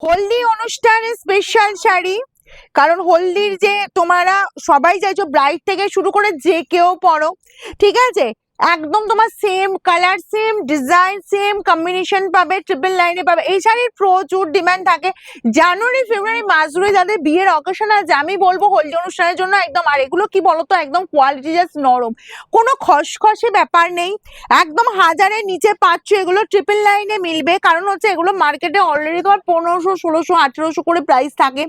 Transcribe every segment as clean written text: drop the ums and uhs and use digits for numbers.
হলদি অনুষ্ঠানে স্পেশাল শাড়ি, কারণ হলদির যে তোমরা সবাই চাইছো ব্রাইড থেকে শুরু করে যে কেউ পরো, ঠিক আছে? একদম তোমার same colour, same design, same combination পাবে, ট্রিপল লাইনে পাবে। এই শাড়ির প্রচুর ডিমান্ড থাকে। জানুয়ারি ফেব্রুয়ারি মাস ধরে যাদের বিয়ের অকেশন আছে, আমি বলবো হলদি অনুষ্ঠানের জন্য একদম। আর এগুলো কি বলতো, একদম কোয়ালিটি জাস্ট নরম, কোনো খসখসে ব্যাপার নেই, একদম হাজারের নিচে পাচ্ছ। এগুলো ট্রিপল লাইনে মিলবে, কারণ হচ্ছে এগুলো মার্কেটে অলরেডি তোমার 1500 1600 1800 করে প্রাইস থাকে।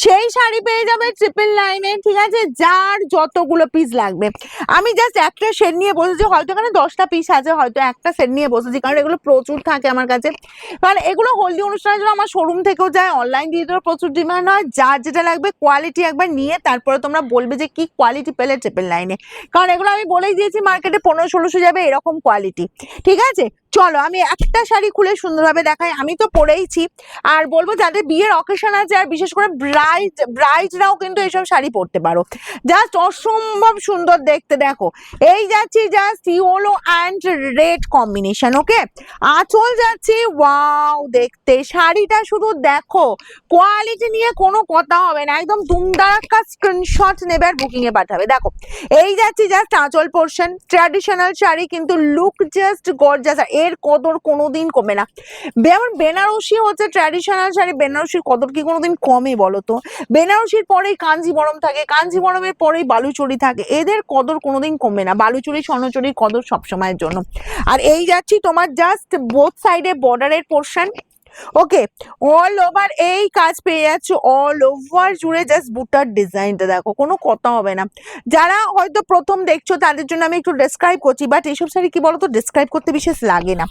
সেই শাড়ি পেয়ে যাবে ট্রিপল লাইনে, ঠিক আছে? যার যতগুলো পিস লাগবে। আমি জাস্ট একটা সেট নিয়ে বসেছি, হয়তো এখানে 10টা পিস আছে, হয়তো একটা সেট নিয়ে বসেছি, কারণ এগুলো প্রচুর থাকে আমার কাছে। কারণ এগুলো হলদি অনুষ্ঠানের জন্য আমার শোরুম থেকেও যায়, অনলাইন দিয়ে দেওয়ার প্রচুর ডিমান্ড হয়। যার যেটা লাগবে কোয়ালিটি একবার নিয়ে তারপরে তোমরা বলবে যে কি কোয়ালিটি পেলে ট্রিপল লাইনে, কারণ এগুলো আমি বলেই দিয়েছি মার্কেটে 1500 1600 যাবে এরকম কোয়ালিটি, ঠিক আছে? চলো আমি একটা শাড়ি খুলে সুন্দরভাবে দেখাই। আমি তো পরেইছি, আর বলবো যাদের বিয়ের অকেশন আছে, আর বিশেষ করে ব্রাইডরাও কিন্তু এইসব শাড়ি পরতে পারো। জাস্ট অসম্ভব সুন্দর দেখতে। দেখো এই যাচ্ছি just yellow and red combination, okay? আঁচল যাচ্ছি, ওয়াও দেখতে। শাড়িটা শুধু দেখো, কোয়ালিটি নিয়ে কোনো কথা হবে না, একদম দুমদারাক্কা স্ক্রিনশট নেবে আর বুকিং এ পাঠাবে। দেখো এই যাচ্ছি জাস্ট আঁচল পোর্শন, ট্র্যাডিশনাল শাড়ি কিন্তু লুক জাস্ট গর্জাস। এর কদর কোনোদিন কমে না। যেমন বেনারসি হচ্ছে ট্র্যাডিশনাল শাড়ি, বেনারসির কদর কি কোনোদিন কমে বলো তো? বেনারসির পরেই কাঞ্জিবরম থাকে, কাঞ্জিবরমের পরেই বালুচরি থাকে, এদের কদর কোনোদিন কমে না। বালুচরি স্বর্ণচুরির কদর সবসময়ের জন্য। আর এই যাচ্ছি তোমার জাস্ট বোথ সাইডে বর্ডারের পোর্শন, ওকে? অল ওভার এই কাজ পেয়ে যাচ্ছ, অল ওভার জুড়ে জাস্ট বুটার ডিজাইনটা দেখো, কোনো কথা হবে না। যারা হয়তো প্রথম দেখছো তাদের জন্য আমি একটু ডেসক্রাইব করছি, বাট এইসব শাড়ি কি বলতো, ডেসক্রাইব করতে বিশেষ লাগে না।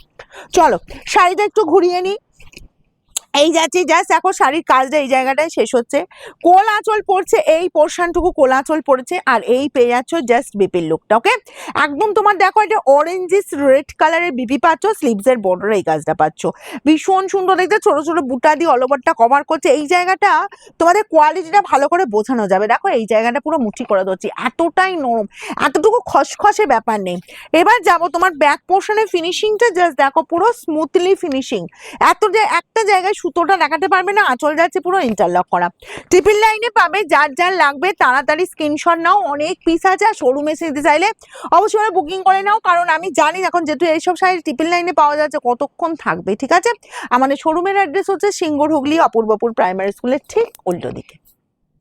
চলো শাড়িটা একটু ঘুরিয়ে নিই। এই যাচ্ছি জাস্ট দেখো শাড়ির কাজটা এই জায়গাটায় শেষ হচ্ছে, কোল আঁচল পড়ছে, এই পোর্শনটুকু কোল আঁচল পড়েছে, আর এই পেয়ে যাচ্ছ জাস্ট বিপির লুকটা, ওকে? একদম তোমার দেখো এটা অরেঞ্জিস রেড কালারের বিপি পাচ্ছ, স্লিভস এর বর্ডারে এই কাজটা পাচ্ছ, ভীষণ সুন্দর দেখতে। ছোট ছোট বুটা দিয়ে অল ওভারটা কভার করছে। এই জায়গাটা তোমাদের কোয়ালিটিটা ভালো করে বোঝানো যাবে। দেখো এই জায়গাটা পুরো মুঠি করে দিচ্ছি, এতটাই নরম, এতটুকু খসখসে ব্যাপার নেই। এবার যাবো তোমার ব্যাক পোর্শনের ফিনিশিংটা, জাস্ট দেখো পুরো স্মুথলি ফিনিশিং, এত যে একটা জায়গায় সুতোটা দেখাতে পারবে না, আঁচল যাচ্ছে পুরো ইন্টারলক করা। ট্রিপল লাইনে পাবে, যার যার লাগবে তাড়াতাড়ি স্ক্রিনশট নাও, অনেক পিস আছে। আর শোরুমে এসে নিতে চাইলে অবশ্যই বুকিং করে নাও, কারণ আমি জানি এখন যেহেতু এইসব শাড়ি ট্রিপল লাইনে পাওয়া যাচ্ছে কতক্ষণ থাকবে, ঠিক আছে? আমাদের শোরুমের অ্যাড্রেস হচ্ছে সিঙ্গুর হুগলি অপূর্বপুর প্রাইমারি স্কুলের ঠিক উল্টো দিকে।